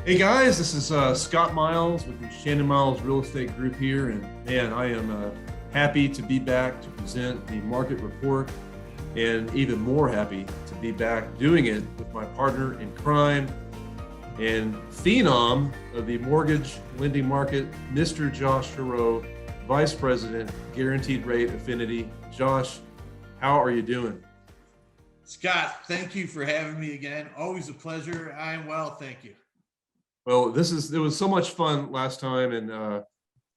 Hey guys, this is Scott Miles with the Shannon Miles Real Estate Group here, and man, I am happy to be back to present the market report, and even more happy to be back doing it with my partner in crime and phenom of the mortgage lending market, Mr. Josh Hereau, Vice President, Guaranteed Rate Affinity. Josh, how are you doing? Scott, thank you for having me again. Always a pleasure. I am well, thank you. Well, it was so much fun last time, and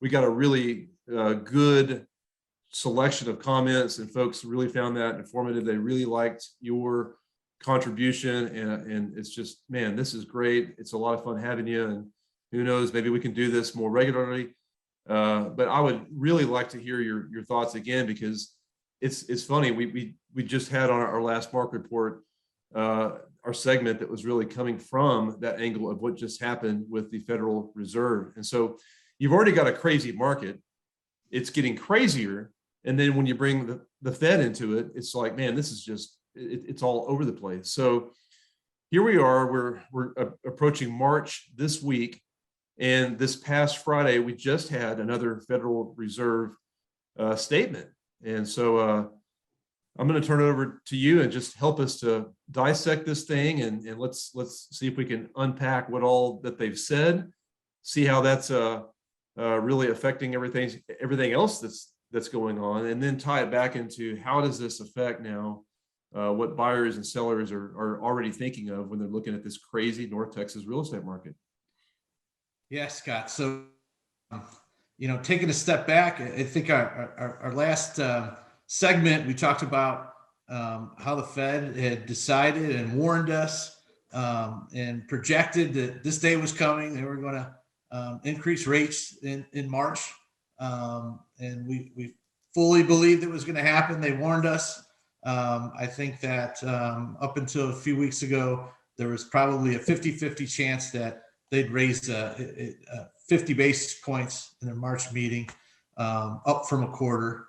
we got a really good selection of comments, and folks really found that informative. They really liked your contribution, and it's just, man, this is great. It's a lot of fun having you, and who knows, maybe we can do this more regularly. But I would really like to hear your thoughts again, because it's funny. We just had on our last market report our segment that was really coming from that angle of what just happened with the Federal Reserve. And so you've already got a crazy market. It's getting crazier. And then when you bring the Fed into it, it's like, man, this is just, it's all over the place. So here we are, we're approaching March this week. And this past Friday, we just had another Federal Reserve statement. And so I'm going to turn it over to you and just help us to dissect this thing, and let's see if we can unpack what all that they've said, see how that's really affecting everything else that's going on, and then tie it back into how does this affect now what buyers and sellers are already thinking of when they're looking at this crazy North Texas real estate market. Yeah, Scott. So, taking a step back, I think our last segment, we talked about how the Fed had decided and warned us and projected that this day was coming. They were going to increase rates in March. And we fully believed it was going to happen. They warned us. I think that up until a few weeks ago, there was probably a 50-50 chance that they'd raise 50 basis points in their March meeting, up from a quarter.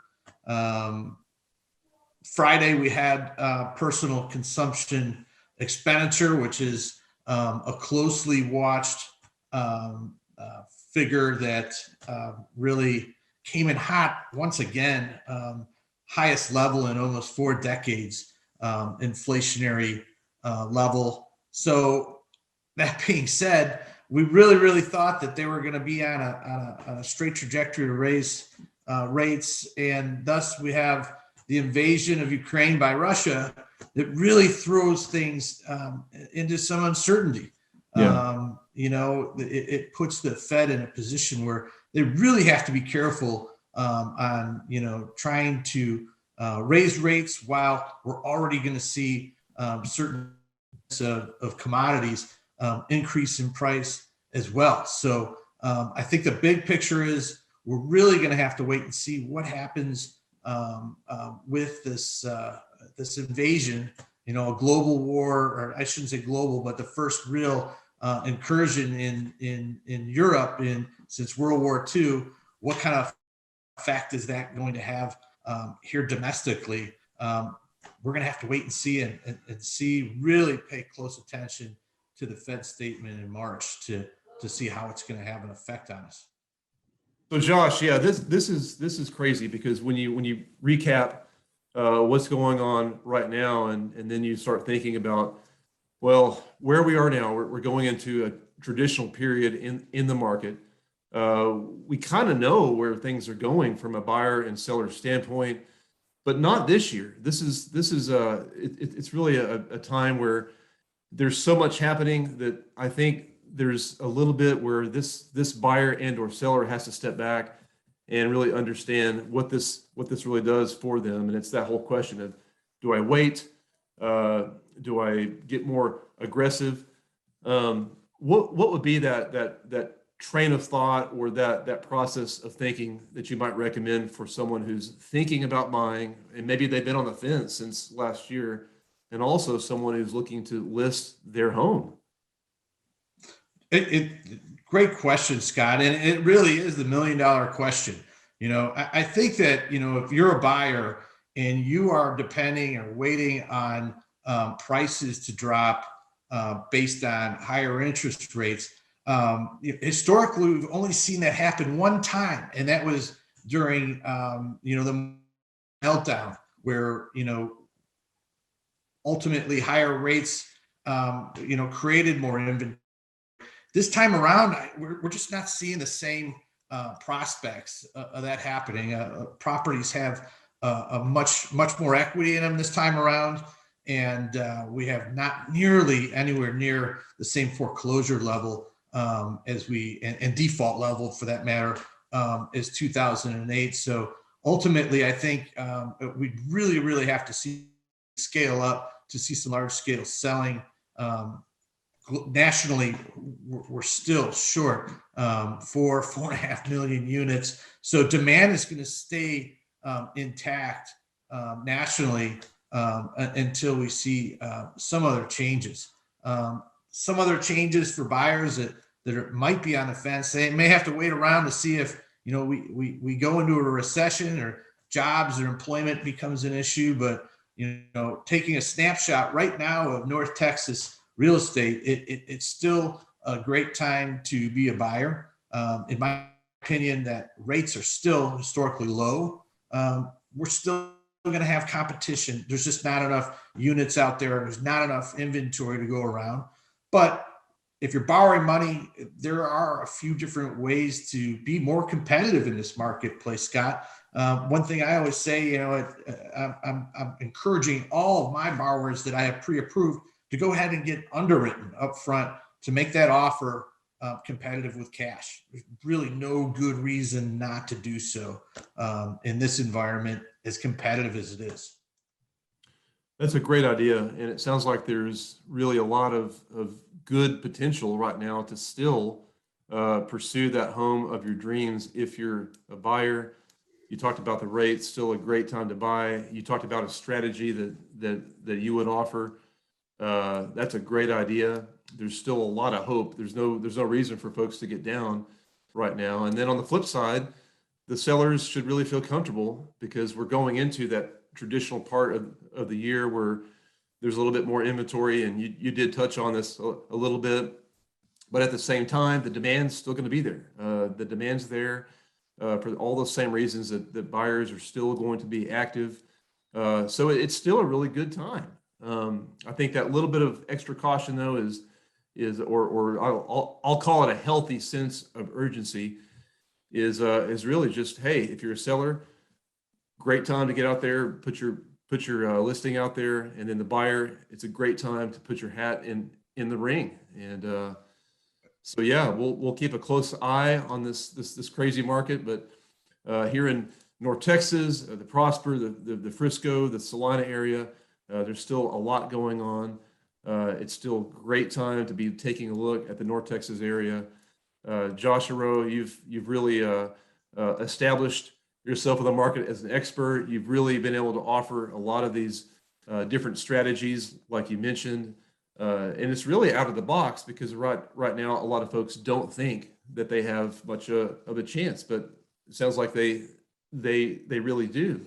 Friday, we had personal consumption expenditure, which is a closely watched figure that really came in hot once again, highest level in almost 4 decades, inflationary level. So that being said, we really thought that they were going to be on a straight trajectory to raise rates, and thus we have the invasion of Ukraine by Russia that really throws things into some uncertainty. Yeah. It puts the Fed in a position where they really have to be careful on trying to raise rates while we're already going to see certain of commodities increase in price as well. So I think the big picture is we're really going to have to wait and see what happens with this invasion, a global war, or I shouldn't say global, but the first real incursion in Europe since World War II. What kind of effect is that going to have here domestically? We're going to have to wait and see and see, really pay close attention to the Fed statement in March to see how it's going to have an effect on us. So Josh, yeah, this is crazy, because when you recap what's going on right now, and then you start thinking about, well, where we are now, we're going into a traditional period in the market. We kind of know where things are going from a buyer and seller standpoint, but not this year. It's really a time where there's so much happening that I think there's a little bit where this buyer and or seller has to step back and really understand what this really does for them. And it's that whole question of, do I wait? Do I get more aggressive? What would be that train of thought, or that process of thinking that you might recommend for someone who's thinking about buying, and maybe they've been on the fence since last year, and also someone who's looking to list their home? Great question, Scott. And it really is the $1 million question. I think that, if you're a buyer and you are depending or waiting on prices to drop based on higher interest rates, Historically, we've only seen that happen one time, and that was during the meltdown, where ultimately higher rates created more inventory. This time around, we're just not seeing the same prospects of that happening. Properties have a much more equity in them this time around, and we have not nearly anywhere near the same foreclosure level and default level, for that matter, as 2008. So ultimately, I think we really have to see scale up to see some large scale selling. Nationally, we're still short 4.5 million units. So demand is going to stay intact nationally until we see some other changes. Some other changes for buyers that might be on the fence. They may have to wait around to see if we go into a recession or jobs or employment becomes an issue. But taking a snapshot right now of North Texas real estate, it's still a great time to be a buyer. In my opinion, that rates are still historically low. We're still going to have competition. There's just not enough units out there. There's not enough inventory to go around. But if you're borrowing money, there are a few different ways to be more competitive in this marketplace, Scott. One thing I always say, I'm encouraging all of my borrowers that I have pre-approved to go ahead and get underwritten up front to make that offer competitive with cash. There's really no good reason not to do so in this environment, as competitive as it is. That's a great idea. And it sounds like there's really a lot of good potential right now to still pursue that home of your dreams if you're a buyer. You talked about the rates, still a great time to buy. You talked about a strategy that you would offer. That's a great idea. There's still a lot of hope. There's no reason for folks to get down right now. And then on the flip side, the sellers should really feel comfortable because we're going into that traditional part of the year where there's a little bit more inventory, and you did touch on this a little bit, but at the same time, the demand's still going to be there. The demand's there for all those same reasons that buyers are still going to be active. So it's still a really good time. I think that little bit of extra caution though is I'll call it a healthy sense of urgency is really just, hey, if you're a seller, great time to get out there, put your listing out there, and then the buyer, it's a great time to put your hat in the ring. And so yeah, we'll keep a close eye on this crazy market. But here in North Texas, the Prosper, the Frisco, the Salina area, there's still a lot going on. It's still a great time to be taking a look at the North Texas area. Josh Hereau, you've really established yourself in the market as an expert. You've really been able to offer a lot of these different strategies, like you mentioned, and it's really out of the box because right now a lot of folks don't think that they have much of a chance, but it sounds like they really do.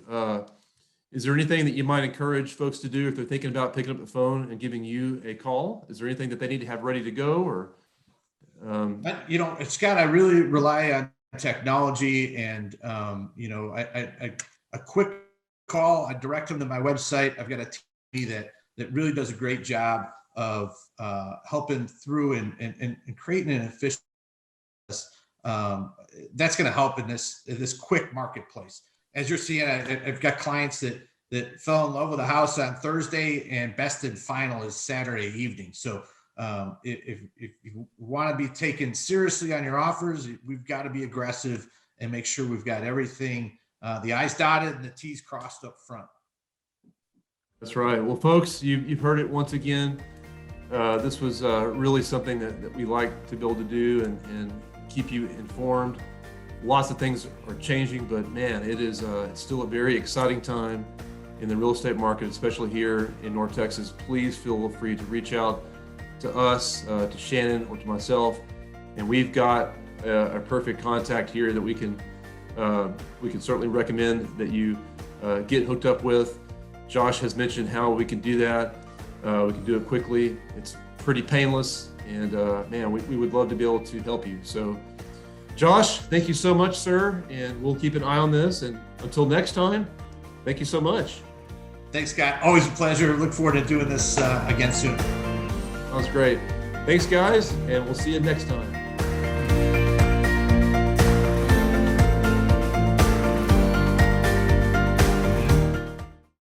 Is there anything that you might encourage folks to do if they're thinking about picking up the phone and giving you a call? Is there anything that they need to have ready to go, or? Scott, I really rely on technology, and a quick call. I direct them to my website. I've got a team that really does a great job of helping through and creating an efficient. That's going to help in this quick marketplace. As you're seeing, I've got clients that fell in love with a house on Thursday and best and final is Saturday evening. So if you want to be taken seriously on your offers, we've got to be aggressive and make sure we've got everything, the I's dotted and the T's crossed up front. That's right. Well, folks, you've heard it once again. This was really something that we like to be able to do and keep you informed. Lots of things are changing, but man, it's still a very exciting time in the real estate market, especially here in North Texas. Please feel free to reach out to us, to Shannon, or to myself, and we've got a perfect contact here that we can certainly recommend that you get hooked up with. Josh has mentioned how we can do that. We can do it quickly. It's pretty painless, and man, we would love to be able to help you. So Josh, thank you so much, sir, and we'll keep an eye on this. And until next time, thank you so much. Thanks, Scott. Always a pleasure. Look forward to doing this again soon. That was great. Thanks, guys, and we'll see you next time.